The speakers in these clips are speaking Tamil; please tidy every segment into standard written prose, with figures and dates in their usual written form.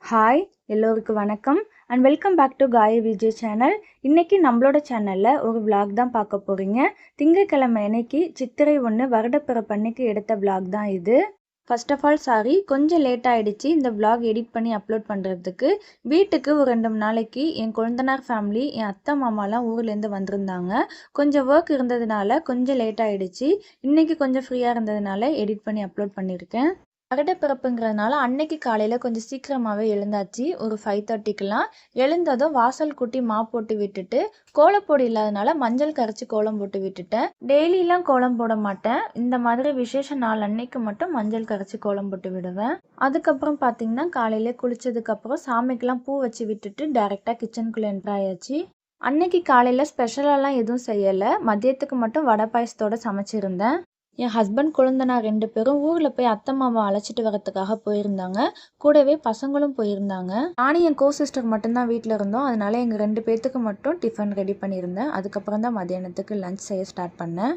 ஹாய் எல்லோருக்கும் வணக்கம் அண்ட் வெல்கம் பேக் டு காய விஜய் சேனல். இன்றைக்கி நம்மளோட சேனலில் ஒரு விளாக் தான் பார்க்க போகிறீங்க. திங்கட்கிழமை அன்னைக்கு சித்திரை 1 வருடப்பிறப்பு அன்னைக்கு எடுத்த விளாக் தான் இது. ஃபர்ஸ்ட் ஆஃப் ஆல் சாரி, கொஞ்சம் லேட் ஆகிடுச்சு இந்த விளாக் எடிட் பண்ணி அப்லோட் பண்ணுறதுக்கு. வீட்டுக்கு ஒரு 2 நாளைக்கு என் கொழுந்தனார் ஃபேமிலி, என் அத்தை மாமாலாம் ஊர்லேருந்து வந்திருந்தாங்க. கொஞ்சம் ஒர்க் இருந்ததுனால கொஞ்சம் லேட் ஆகிடுச்சு. இன்றைக்கி கொஞ்சம் ஃப்ரீயாக இருந்ததுனால எடிட் பண்ணி அப்லோட் பண்ணியிருக்கேன். வருடப்பிறப்புங்கிறதுனால அன்னைக்கு காலையில் கொஞ்சம் சீக்கிரமாகவே எழுந்தாச்சு. ஒரு 5:30க்கெலாம் எழுந்ததும் வாசல் கூட்டி மாப் போட்டு விட்டுட்டு, கோலப்பொடி இல்லாதனால மஞ்சள் கரைச்சி கோலம் போட்டு விட்டுட்டேன். டெய்லியெலாம் கோலம் போட மாட்டேன், இந்த மாதிரி விசேஷ நாள் அன்னைக்கு மட்டும் மஞ்சள் கரைச்சி கோலம் போட்டு விடுவேன். அதுக்கப்புறம் பார்த்திங்கன்னா காலையிலே குளித்ததுக்கப்புறம் சாமிக்கெலாம் பூ வச்சு விட்டுட்டு டைரெக்டாக கிச்சனுக்குள்ளே என்ட்ரு ஆயாச்சு. அன்னைக்கு காலையில் ஸ்பெஷலாலாம் எதுவும் செய்யலை, மதியத்துக்கு மட்டும் வடை பாயசத்தோடு சமைச்சிருந்தேன். என் ஹஸ்பண்ட் கொழுந்தனார் 2 பேரும் ஊரில் போய் அத்தை மாமா அழைச்சிட்டு வரத்துக்காக போயிருந்தாங்க. கூடவே பசங்களும் போயிருந்தாங்க. நானும் என் சிஸ்டர் மட்டும்தான் வீட்டில் இருந்தோம். அதனால எங்கள் 2 பேர்த்துக்கு மட்டும் டிஃபன் ரெடி பண்ணியிருந்தேன். அதுக்கப்புறம் தான் மதியானத்துக்கு லஞ்ச் செய்ய ஸ்டார்ட் பண்ணேன்.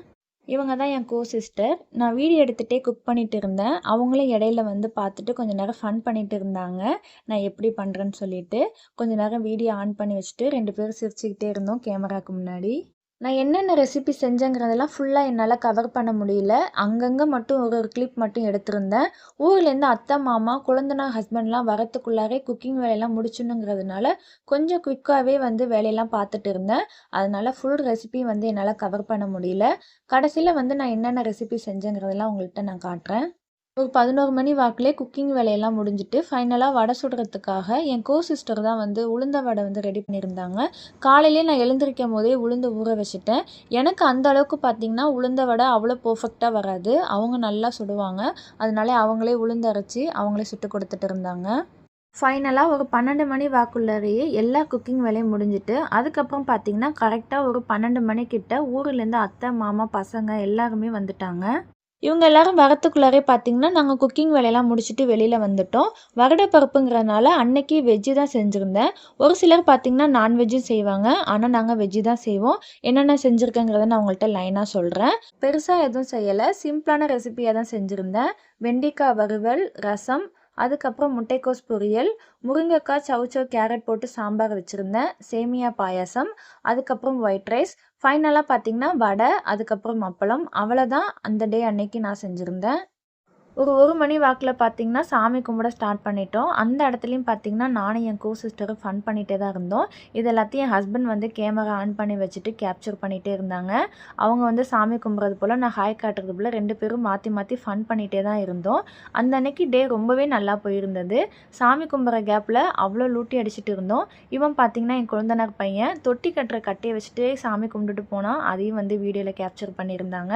இவங்க தான் என் சிஸ்டர். நான் வீடியோ எடுத்துகிட்டே குக் பண்ணிட்டு இருந்தேன். அவங்களும் இடையில வந்து பார்த்துட்டு கொஞ்சம் நேரம் ஃபன் பண்ணிட்டு இருந்தாங்க, நான் எப்படி பண்ணுறேன்னு சொல்லிட்டு. கொஞ்சம் நேரம் வீடியோ ஆன் பண்ணி வச்சுட்டு 2 பேரும் சிரிச்சுக்கிட்டே இருந்தோம் கேமராவுக்கு முன்னாடி. நான் என்னென்ன ரெசிபி செஞ்சேங்கிறதெல்லாம் ஃபுல்லாக என்னால் கவர் பண்ண முடியல. அங்கங்கே மட்டும் ஒரு கிளிப் மட்டும் எடுத்திருந்தேன். ஊர்லேருந்து அத்தை மாமா கொழுந்தனார் ஹஸ்பண்ட்லாம் வரத்துக்குள்ளாரே குக்கிங் வேலையெல்லாம் முடிச்சுணுங்கிறதுனால கொஞ்சம் குயிக்காகவே வந்து வேலையெல்லாம் பார்த்துட்டு இருந்தேன். அதனால் ஃபுல் ரெசிபி வந்து என்னால் கவர் பண்ண முடியல. கடைசியில் வந்து நான் என்னென்ன ரெசிபி செஞ்சேங்கிறதெல்லாம் உங்கள்கிட்ட நான் காட்டுறேன். ஒரு 11 மணி வாக்கிலே குக்கிங் வேலையெல்லாம் முடிஞ்சுட்டு ஃபைனலாக வடை சுடுறதுக்காக என் சிஸ்டர் தான் வந்து உளுந்த வடை வந்து ரெடி பண்ணியிருந்தாங்க. காலையிலே நான் எழுந்திரிக்கும் போதே உளுந்து ஊற வச்சுட்டேன். எனக்கு அந்த அளவுக்கு பார்த்திங்கன்னா உளுந்த வடை அவ்வளோ பர்ஃபெக்டாக வராது. அவங்க நல்லா சுடுவாங்க. அதனால அவங்களே உளுந்து அரைச்சி அவங்களே சுட்டு கொடுத்துட்டு இருந்தாங்க. ஃபைனலாக ஒரு 12 மணி வாக்குள்ளேயே எல்லா குக்கிங் வேலையும் முடிஞ்சுட்டு, அதுக்கப்புறம் பார்த்திங்கன்னா கரெக்டாக ஒரு 12 மணிக்கிட்ட ஊர்லேருந்து அத்தை மாமா பசங்க எல்லாருமே வந்துட்டாங்க. இவங்க எல்லாரும் வரத்துக்குள்ளாரே பார்த்திங்கன்னா நாங்கள் குக்கிங் வேலையெல்லாம் முடிச்சுட்டு வெளியில் வந்துட்டோம். வருடப்பிறப்புங்கிறதுனால அன்னைக்கு வெஜ்ஜு தான் செஞ்சுருந்தேன். ஒரு சிலர் பார்த்திங்கன்னா நான்வெஜ்ஜும் செய்வாங்க, ஆனால் நாங்கள் வெஜ்ஜு தான் செய்வோம். என்னென்ன செஞ்சுருக்கேங்கிறத நான் உங்கள்கிட்ட லைனாக சொல்கிறேன். பெருசாக எதுவும் செய்யலை, சிம்பிளான ரெசிபியாக தான் செஞ்சுருந்தேன். வெண்டைக்காய் வறுவல், ரசம், அதுக்கப்புறம் முட்டைக்கோஸ் பொரியல், முருங்கைக்காய், சவுச்சவ், கேரட் போட்டு சாம்பார் வச்சுருந்தேன், சேமியா பாயாசம், அதுக்கப்புறம் ஒயிட் ரைஸ், ஃபைனலாக பார்த்திங்கன்னா வடை, அதுக்கப்புறம் அப்பளம். அவ்வளோதான் அந்த டே அன்னைக்கு நான் செஞ்சுருந்தேன். ஒரு மணி வாக்கில் பார்த்திங்கன்னா சாமி கும்பிட ஸ்டார்ட் பண்ணிட்டோம். அந்த இடத்துலையும் பார்த்திங்கன்னா நானும் என் சிஸ்டரும் ஃபன் பண்ணிகிட்டே தான் இருந்தோம். இது எல்லாத்தையும் என் ஹஸ்பண்ட் வந்து கேமரா ஆன் பண்ணி வச்சுட்டு கேப்சர் பண்ணிகிட்டே இருந்தாங்க. அவங்க வந்து சாமி கும்பிட்றது போல், நான் ஹாய் காட்டுறது போல் 2 பேரும் மாற்றி மாற்றி ஃபன் பண்ணிகிட்டே தான் இருந்தோம். அந்த அன்னைக்கு டே ரொம்பவே நல்லா போயிருந்தது. சாமி கும்பிட்ற கேப்பில் அவ்வளோ லூட்டி அடிச்சுட்டு இருந்தோம். இவன் பார்த்திங்கன்னா என் கொழுந்தனார் பையன் தொட்டி கட்டுற கட்டையை வச்சுட்டு சாமி கும்பிட்டுட்டு போனால் அதையும் வந்து வீடியோவில் கேப்சர் பண்ணியிருந்தாங்க.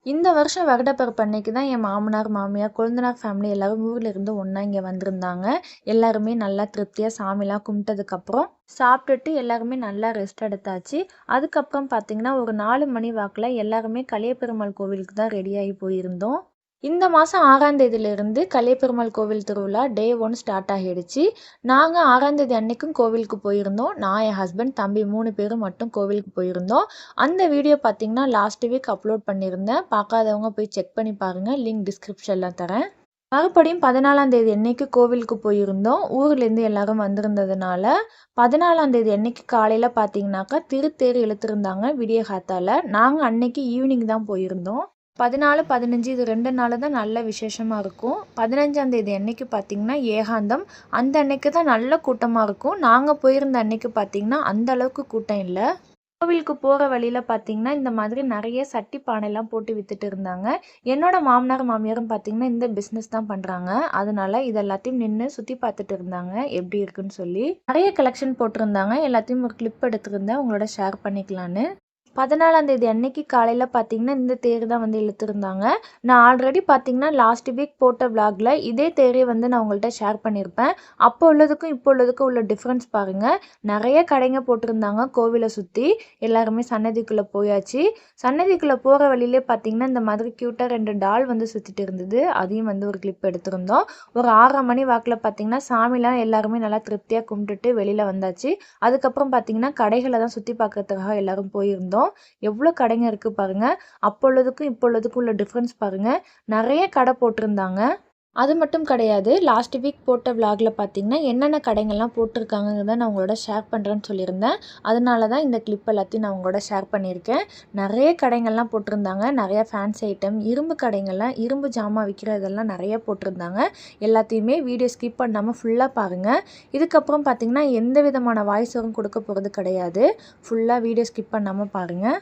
இந்த வருஷம் வருடப்பிறப்பு அன்னைக்கு தான் என் மாமனார், மாமியார், கொழுந்தனார் ஃபேமிலி எல்லோரும் ஊரில் இருந்து ஒன்றா இங்கே வந்திருந்தாங்க. எல்லாருமே நல்லா திருப்தியாக சாமிலாம் கும்பிட்டதுக்கப்புறம் சாப்பிட்டுட்டு எல்லாருமே நல்லா ரெஸ்ட் எடுத்தாச்சு. அதுக்கப்புறம் பார்த்திங்கன்னா ஒரு 4 மணி வாக்கில் எல்லாருமே கலியபெருமாள் கோவிலுக்கு தான் ரெடியாகி போயிருந்தோம். இந்த மாதம் 6ஆம் தேதியிலிருந்து கலியபெருமாள் கோவில் திருவிழா டே 1 ஸ்டார்ட் ஆகிடுச்சு. நாங்கள் 6ஆம் தேதி அன்னைக்கும் கோவிலுக்கு போயிருந்தோம். நான், என் ஹஸ்பண்ட், தம்பி 3 பேரும் மட்டும் கோவிலுக்கு போயிருந்தோம். அந்த வீடியோ பார்த்திங்கன்னா லாஸ்ட் வீக் அப்லோட் பண்ணியிருந்தேன். பார்க்காதவங்க போய் செக் பண்ணி பாருங்கள், லிங்க் டிஸ்கிரிப்ஷனில் தரேன். மறுபடியும் 14ஆம் தேதி அன்னைக்கு கோவிலுக்கு போயிருந்தோம். ஊர்லேருந்து எல்லாரும் வந்திருந்ததுனால 14ஆம் தேதி அன்னைக்கு காலையில் பார்த்திங்கனாக்கா திருத்தேர் இழுத்துருந்தாங்க விடிய காத்தால். நாங்கள் அன்னைக்கு ஈவினிங் தான் போயிருந்தோம். 14, 15 இது 2 நாள் தான் நல்ல விசேஷமாக இருக்கும். 15ஆம் தேதி அன்னைக்கு பார்த்திங்கன்னா ஏகாந்தம். அந்த அன்னைக்கு தான் நல்ல கூட்டமாக இருக்கும். நாங்கள் போயிருந்த அன்னைக்கு பார்த்திங்கன்னா அந்த அளவுக்கு கூட்டம் இல்லை. கோவிலுக்கு போகிற வழியில் பார்த்திங்கன்னா இந்த மாதிரி நிறைய சட்டி பானைலாம் போட்டு விற்றுட்டு இருந்தாங்க. என்னோட மாமனார் மாமியாரும் பார்த்திங்கன்னா இந்த பிஸ்னஸ் தான் பண்ணுறாங்க. அதனால இது எல்லாத்தையும் நின்று சுற்றி பார்த்துட்டு இருந்தாங்க எப்படி இருக்குன்னு சொல்லி. நிறைய கலெக்ஷன் போட்டிருந்தாங்க. எல்லாத்தையும் ஒரு கிளிப் எடுத்துருந்தேன், உங்களோட ஷேர் பண்ணிக்கலான்னு. 14ஆம் தேதி அன்னைக்கு காலையில் பார்த்திங்கன்னா இந்த தேர் தான் வந்து இழுத்துருந்தாங்க. நான் ஆல்ரெடி பார்த்திங்கன்னா லாஸ்ட் வீக் போட்ட விளாகில் இதே தேரை வந்து நான் உங்கள்கிட்ட ஷேர் பண்ணியிருப்பேன். அப்போ உள்ளதுக்கும் இப்போ உள்ளதுக்கும் உள்ள டிஃப்ரென்ஸ் பாருங்கள். நிறைய கடைங்க போட்டிருந்தாங்க கோவிலை சுற்றி. எல்லாருமே சன்னதிக்குள்ளே போயாச்சு. சன்னதிக்குள்ளே போகிற வழியிலே பார்த்திங்கன்னா இந்த மாதிரி க்யூட்டாக 2 டால் வந்து சுற்றிட்டு இருந்தது. அதையும் வந்து ஒரு கிளிப் எடுத்திருந்தோம். ஒரு 6 மணி வாக்கில் பார்த்திங்கன்னா சாமிலாம் எல்லாருமே நல்லா திருப்தியாக கும்பிட்டுட்டு வெளியில் வந்தாச்சு. அதுக்கப்புறம் பார்த்திங்கன்னா கடைகளை தான் சுற்றி பார்க்கறதுக்காக எல்லோரும் போயிருந்தோம். எவ்வளோ கடைங்க இருக்குது பாருங்கள். அப்போ உள்ளதுக்கும் இப்போ உள்ளதுக்கும் உள்ள டிஃப்ரென்ஸ் பாருங்கள். நிறைய கடை போட்டிருந்தாங்க. அது மட்டும் கிடையாது. லாஸ்ட் வீக் போட்ட விலாகில் பார்த்தீங்கன்னா, என்னென்ன கடைங்கள்லாம் போட்டிருக்காங்கங்கிறத நான் உங்களோட ஷேர் பண்ணுறேன்னு சொல்லியிருந்தேன். அதனால தான் இந்த கிளிப் எல்லாத்தையும் நான் உங்களோட ஷேர் பண்ணியிருக்கேன். நிறைய கடைங்கள்லாம் போட்டிருந்தாங்க. நிறையா ஃபேன்சி ஐட்டம், இரும்பு கடைங்கள்லாம் இரும்பு ஜாமான் விற்கிறதெல்லாம் நிறைய போட்டிருந்தாங்க. எல்லாத்தையுமே வீடியோ ஸ்கிப் பண்ணாமல் ஃபுல்லாக பாருங்கள். இதுக்கப்புறம் பார்த்தீங்கன்னா, எந்த விதமான வாய்ஸ் ஓவரும் கொடுக்க போகிறது கிடையாது. ஃபுல்லாக வீடியோ ஸ்கிப் பண்ணாமல் பாருங்கள்.